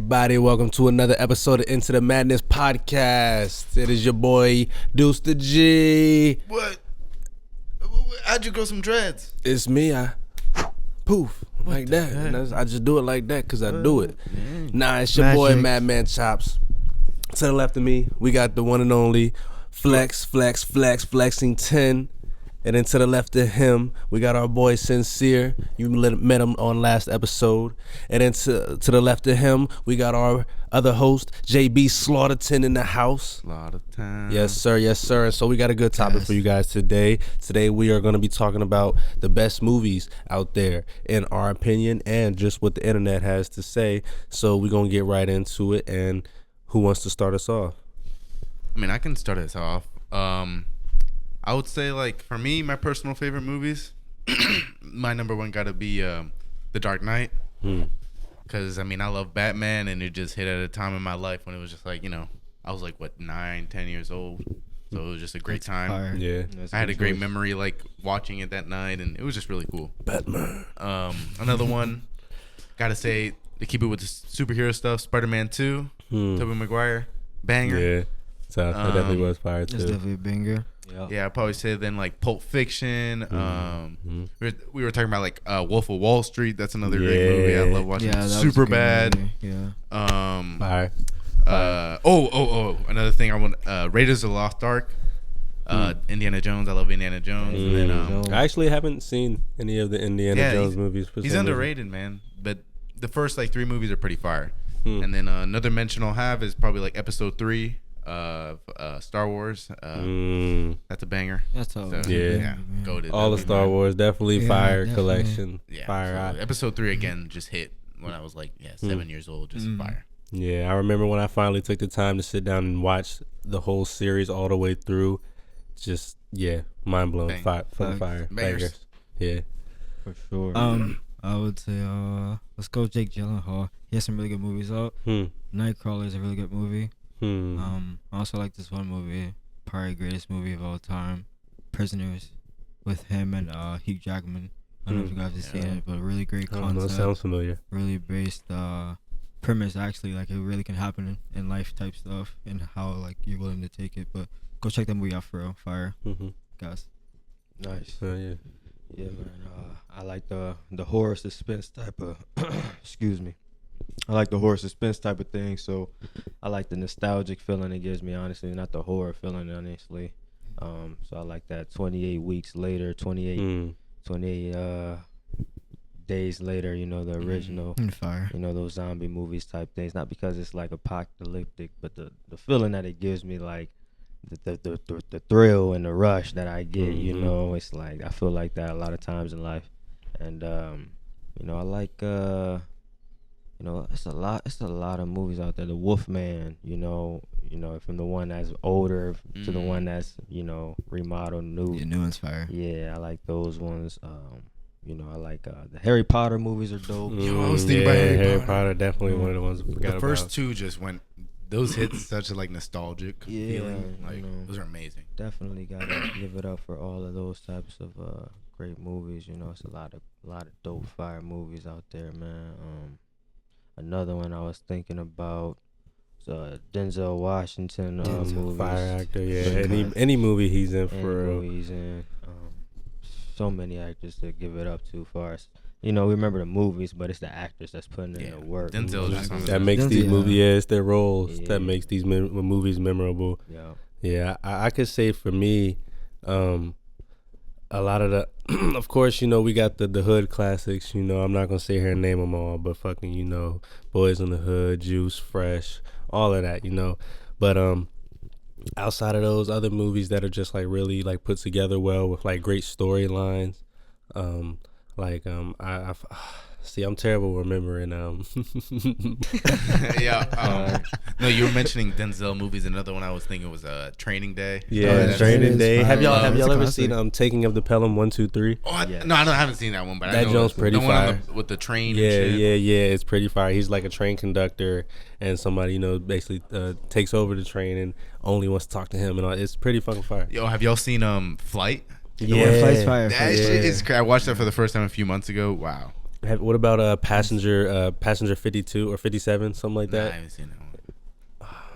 everybody. Welcome to another episode of Into the Madness podcast. It is your boy, Deuce the G. What? How'd you grow some dreads? It's me. Poof. Like that. And I just do it like that because I do it. Nah, it's your boy, Madman Chops. To the left of me, we got the one and only Flexing 10. And then to the left of him, we got our boy Sincere. You met him on last episode. And then to the left of him, we got our other host, JB Slaughterton in the house. Slaughterton. Yes, sir. Yes, sir. And so we got a good topic for you guys today. Today we are going to be talking about the best movies out there, in our opinion, and just what the internet has to say. So we're going to get right into it. And who wants to start us off? I mean, I can start us off. I would say, like, for me, my personal favorite movies, my number one got to be The Dark Knight. Because, I mean, I love Batman, and it just hit at a time in my life when it was just like, you know, I was like, 9, 10 years old. So it was just a great time. Fire. Yeah. I had a great memory, like, watching it that night, and it was just really cool. Batman. Another one, got to say, to keep it with the superhero stuff, Spider-Man 2, Tobey Maguire, banger. Yeah. So that definitely was fire, too. That's definitely a banger. Yeah, I'd probably say then like Pulp Fiction. We were talking about like Wolf of Wall Street. That's another great movie. I love watching. Yeah, Super bad. Movie. Yeah. Fire. Another thing I want. Raiders of the Lost Ark. Indiana Jones. I love Indiana Jones. And then I actually haven't seen any of the Indiana Jones movies. He's underrated, man. But the first like 3 movies are pretty fire. And then another mention I'll have is probably like Episode 3. Of Star Wars. That's a banger. That's all. So, goated. All the Star Wars, definitely fire collection. Yeah, fire. So Episode 3 again just hit when I was like 7 years old. Just fire. Yeah, I remember when I finally took the time to sit down and watch the whole series all the way through. Just mind blowing. Fire. Bangers. Yeah, for sure. I would say let's go Jake Gyllenhaal. He has some really good movies out. Nightcrawler is a really good movie. I also like this one movie, probably greatest movie of all time, Prisoners, with him and Hugh Jackman. I don't know if you guys have seen it, but really great concept. Sounds familiar. Really based premise, actually, like it really can happen in life type stuff, and how like you're willing to take it. But go check that movie out for real, fire, guys. Nice. Yeah, man. I like the horror suspense type of. Excuse me. I like the horror suspense type of thing, so I like the nostalgic feeling it gives me, honestly, not the horror feeling, honestly. So I like that 28 weeks later, 28 days later, you know, the original, fire. you know, those zombie movies type things. Not because it's like apocalyptic, but the feeling that it gives me, like the thrill and the rush that I get, you know, it's like I feel like that a lot of times in life. And, you know, I like... you know, it's a lot of movies out there. The Wolfman, you know, from the one that's older to the one that's, you know, remodeled, new. Yeah, new one's fire. Yeah, I like those ones. You know, I like the Harry Potter movies are dope. Yo, I was thinking about Harry Potter. Definitely one of the ones I forgot about. The first 2 just went. Those hits such a like nostalgic feeling. Like, you know, those are amazing. Definitely gotta give it up for all of those types of great movies. You know, it's a lot of dope fire movies out there, man. Another one I was thinking about was Denzel Washington movies. Fire actor, yeah. Any movie he's in, for real. He's in. So many actors to give it up to, far as, you know, we remember the movies, but it's the actors that's putting in the work. Denzel just that makes these movies, it's their roles that makes these movies memorable. Yeah, I could say for me, a lot of the, of course, you know, we got the hood classics, you know, I'm not going to sit here and name them all, but fucking, you know, Boys in the Hood, Juice, Fresh, all of that, you know, but outside of those other movies that are just like really like put together well with like great storylines, see, I'm terrible remembering. No, you were mentioning Denzel movies. Another one I was thinking was Training Day. Yeah, Training Day. Have y'all ever seen Taking of the Pelham 1, 2, 3? No, I haven't seen that one, but that I know Jones pretty fire with the train. Yeah, and shit. yeah, it's pretty fire. He's like a train conductor, and somebody, you know, basically takes over the train and only wants to talk to him, and all. It's pretty fucking fire. Yo, have y'all seen Flight? Flight's fire. That shit is crazy. I watched that for the first time a few months ago. Wow. What about Passenger 52 or 57, something like that? I haven't seen that one.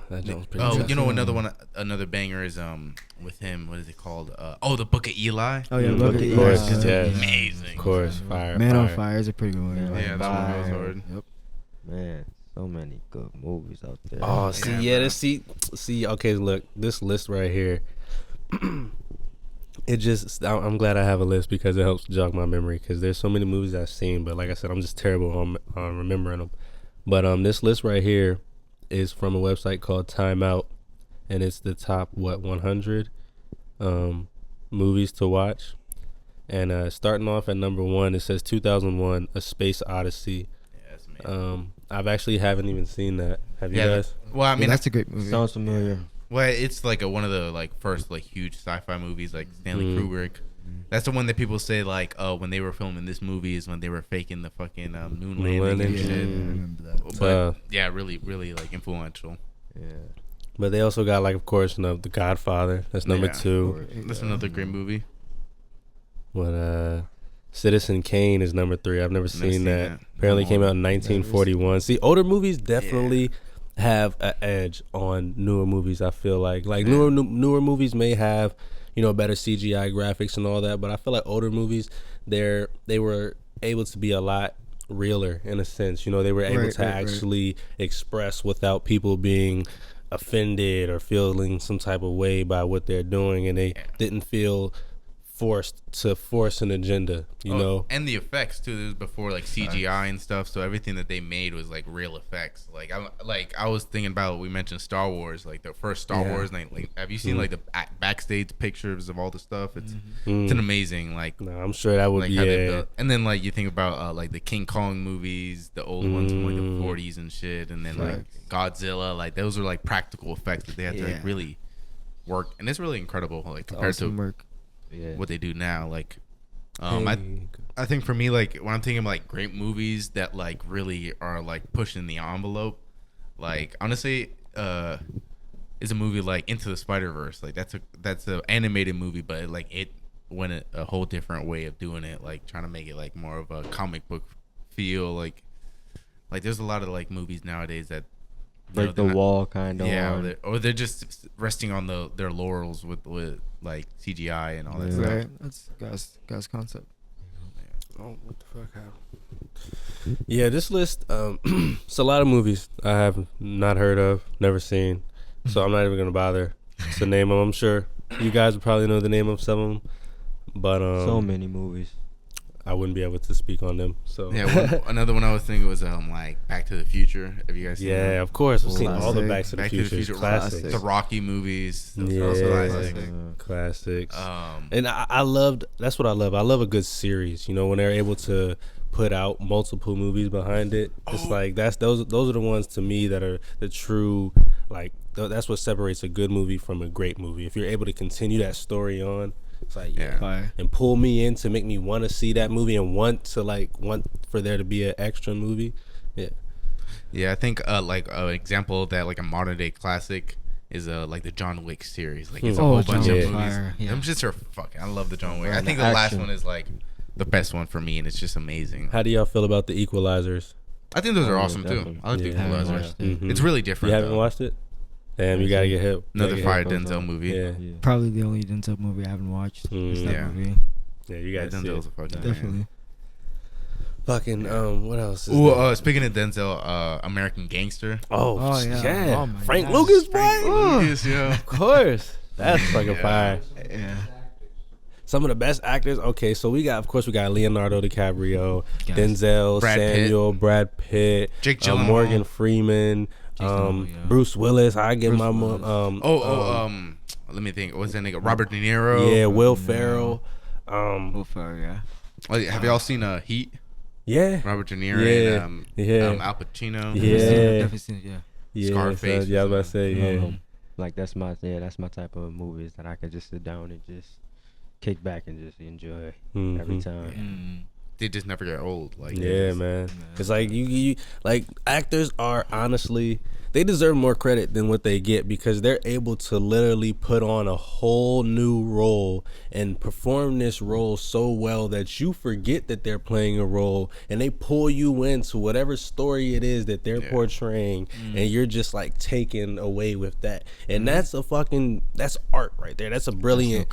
That joint's pretty You know another banger is with him. What is it called? The Book of Eli. Oh yeah, Book Book of of Eli. Eli. Yes, yes. Amazing. Of course, fire. Man on Fire is a pretty good one. Yeah, that one was hard. Yep. Man, so many good movies out there. Oh, see, okay, look, this list right here. I'm glad I have a list because it helps jog my memory because there's so many movies I've seen, but like I said, I'm just terrible on remembering them. But this list right here is from a website called Time Out, and it's the top 100 movies to watch. And starting off at number 1, it says 2001: A Space Odyssey. I've actually haven't even seen that. Have you guys? Well, I mean, that's a great movie. Sounds familiar. Well, it's like one of the first huge sci-fi movies, like Stanley Kubrick. That's the one that people say when they were filming this movie is when they were faking the fucking moon landing and shit. I remember that. But yeah, really, really influential. Yeah. But they also got of course, The Godfather. That's number 2. That's another great movie. But Citizen Kane is number 3. I've never seen that. Apparently came out in 1941. See, older movies definitely have an edge on newer movies. I feel like newer movies may have better CGI graphics and all that, but I feel like older movies they were able to be a lot realer in a sense. They were able to actually express without people being offended or feeling some type of way by what they're doing, and they didn't feel force an agenda, and the effects too. This was before CGI and stuff, so everything that they made was real effects. I was thinking about, we mentioned Star Wars, the first Star Wars. Have you seen the backstage pictures of all the stuff? It's an amazing No, I'm sure that would be. And then you think about the King Kong movies, the old ones from the 40s and shit, and then Godzilla. Those are practical effects that they had to really work, and it's really incredible compared to what they do now. I think for me, when I'm thinking of great movies that really are pushing the envelope, honestly, is a movie Into the Spider-Verse. That's a animated movie, but it went a whole different way of doing it, trying to make it more of a comic book feel. There's a lot of movies nowadays that break the wall kind of. Or they're just resting on their laurels with CGI and all that stuff. Right, that's God's concept. Oh, what the fuck happened? Yeah, this list, it's a lot of movies I have not heard of, never seen, so I'm not even gonna bother to name them. I'm sure you guys would probably know the name of some of them, but so many movies. I wouldn't be able to speak on them. So another one I was thinking was Back to the Future. Have you guys seen that? Of course. I've seen all the Back to the Future classics. The Rocky movies. Classics. And I loved. That's what I love. I love a good series. When they're able to put out multiple movies behind it. It's those are the ones to me that are the true that's what separates a good movie from a great movie. If you're able to continue that story on. It's and pull me in to make me want to see that movie and want for there to be an extra movie. I think an example of that, a modern day classic, is the John Wick series. It's a whole bunch of movies. I'm just I love the John Wick. I think the last one is the best one for me, and it's just amazing. How do y'all feel about the Equalizers? I think those are awesome too. I like the Equalizers. It's really different. You haven't watched it? Damn, you gotta get hip. Another fire Denzel movie. Yeah. Probably the only Denzel movie I haven't watched. Is that movie. Yeah, you guys. Denzel's a fucking definitely. Fucking what else? Speaking of Denzel, American Gangster. Oh yeah. Oh, Frank Lucas, Frank Lucas, yeah. Of course. That's fucking fire. Yeah. Some of the best actors. Okay, so we got Leonardo DiCaprio, Denzel, Brad Pitt, Jake Gyllenhaal, Morgan Freeman. Bruce Willis. I get my let me think. What's that nigga? Robert De Niro. Yeah, Will Ferrell. Will Ferrell. Yeah. Have y'all seen Heat? Yeah. Robert De Niro and Al Pacino. Yeah. Definitely seen it. Yeah. Scarface. I was about to say that's my type of movies that I could just sit down and just kick back and just enjoy every time. They just never get old. Man. It's you actors are honestly they deserve more credit than what they get, because they're able to literally put on a whole new role and perform this role so well that you forget that they're playing a role, and they pull you into whatever story it is that they're portraying, and you're just like taken away with that. And that's art right there. That's a brilliant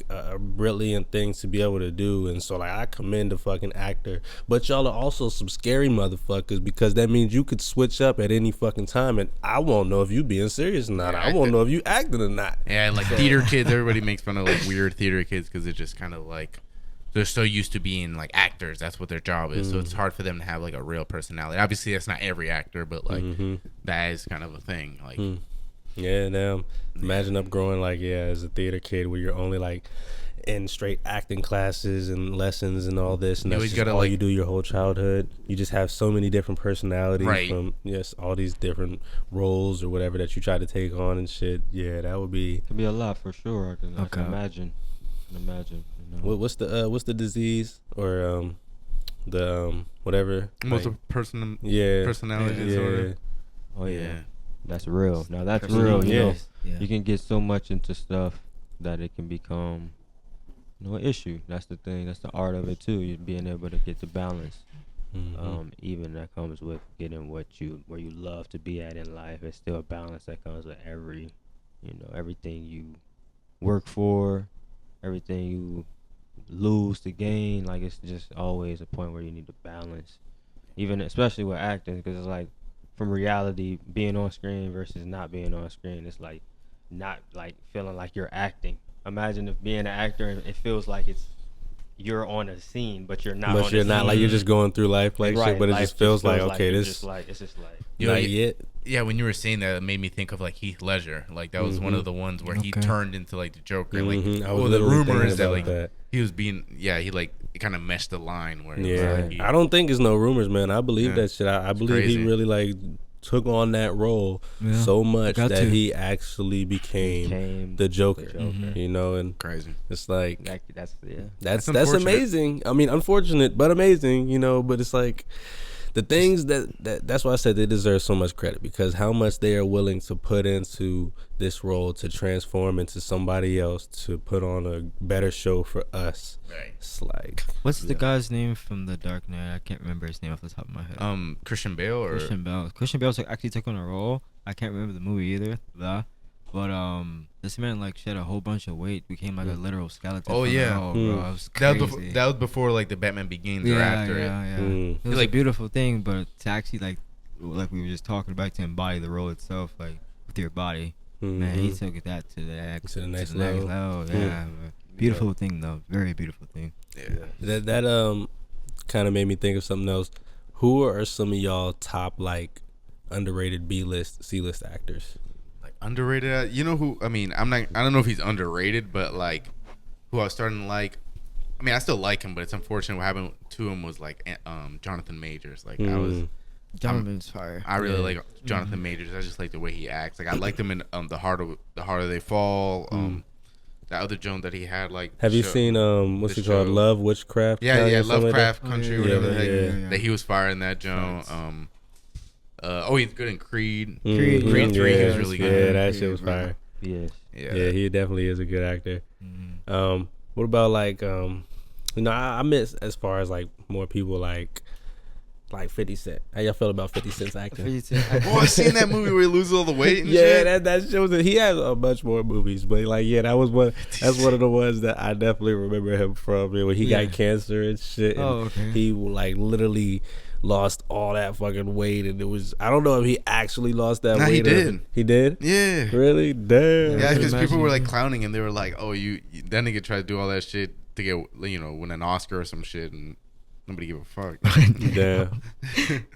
a brilliant thing to be able to do. And so like I commend the fucking actor, but y'all are also some scary motherfuckers, because that means you could switch up at any fucking time and I won't know if you being serious or not. I won't know if you acting or not. Yeah, like theater kids, everybody makes fun of like weird theater kids because it's just kind of like they're so used to being like actors. That's what their job is. So it's hard for them to have like a real personality. Obviously, that's not every actor, but like that is kind of a thing. Like, yeah, now imagine up growing like as a theater kid where you're only like in straight acting classes and lessons and all this, and that's just all you do your whole childhood. You just have so many different personalities from all these different roles or whatever that you try to take on and shit. Yeah, that would be. It could be a lot for sure. I can imagine. You know. What's the disease or the whatever? Multiple personality disorder. Oh yeah. That's real. Now that's real. You know, you can get so much into stuff that it can become an issue. That's the thing. That's the art of it too. You being able to get the balance. Even that comes with getting where you love to be at in life. It's still a balance that comes with everything you work for, everything you lose to gain. Like it's just always a point where you need to balance, even especially with acting, because it's like from reality, being on screen versus not being on screen. It's like not like feeling like you're acting. Imagine if being an actor and it feels like you're on a scene, but you're not. But you're not, like you're just going through life like shit. But it just feels like okay, this it's just like not yet. Yeah, when you were saying that, it made me think of like Heath Ledger. Like that was one of the ones where he turned into like the Joker. And, like, the rumor is that like he was being he like kind of meshed the line where I don't think it's no rumors, man. I believe that shit. I believe he really like took on that role so much that he actually became the Joker. You know, and crazy. It's like that's amazing. I mean, unfortunate but amazing. You know, but it's like the things that's why I said they deserve so much credit, because how much they are willing to put into this role to transform into somebody else to put on a better show for us. Right. It's like, what's the guy's name from The Dark Knight? I can't remember his name off the top of my head. Christian Bale. Christian Bale actually took on a role. I can't remember the movie either. But this man like shed a whole bunch of weight, became like a literal skeleton. Oh yeah, bro, it was crazy. That was before like the Batman Begins or after it. It was like a beautiful thing, but to actually like we were just talking about, to embody the role itself, like with your body, man, he took that to the next level. Yeah, beautiful thing though, very beautiful thing. Yeah, that kind of made me think of something else. Who are some of y'all top like underrated B-list, C-list actors? Underrated, you know who? I mean, I don't know if he's underrated, but like who I was starting to like. I mean, I still like him, but it's unfortunate what happened to him was like Jonathan Majors. Like Jonathan's fire. I really like Jonathan Majors. I just like the way he acts. Like I liked him in the harder they fall. That other joint that he had. Like, have you seen what's it called? Love Witchcraft. Yeah, Lovecraft Country. Whatever. That he was fire in that joint. He's good in Creed. Creed 3, he was really good. Yeah, that shit was fire. Yes. Yeah, he definitely is a good actor. What about like I miss as far as like more people like 50 Cent. How y'all feel about 50 Cent's acting? I seen that movie where he loses all the weight and shit. that shows that he has a bunch more movies, but like that was one. That's one of the ones that I definitely remember him from. When he got cancer and shit. And he like literally lost all that fucking weight, and it was, I don't know if he actually lost that weight. He did. He did? Yeah. Really? Damn. Yeah, because people were like clowning him. They were like, "Oh, that nigga tried to do all that shit to get win an Oscar or some shit, and nobody give a fuck." Damn.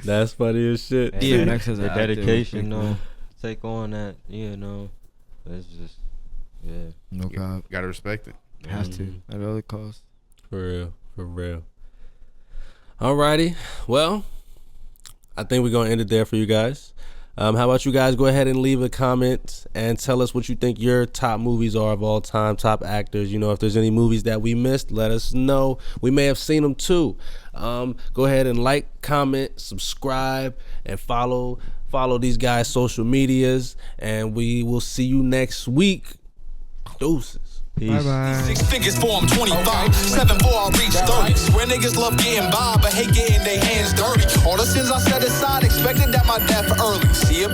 That's funny as shit. DMX has the dedication, though. Take on that, It's just, no problem. Gotta respect it. Has to at all costs. For real. Alrighty, well, I think we're gonna end it there for you guys. How about you guys go ahead and leave a comment and tell us what you think your top movies are of all time, top actors. If there's any movies that we missed, let us know. We may have seen them too. Go ahead and like, comment, subscribe, and follow follow these guys' social medias, and we will see you next week. Deuces. Bye bye. 6 figures for I'm 25, 7 for I reach 30. Swear niggas love getting by, but hate getting their hands dirty. All the sins I set aside, expected that my death early. See a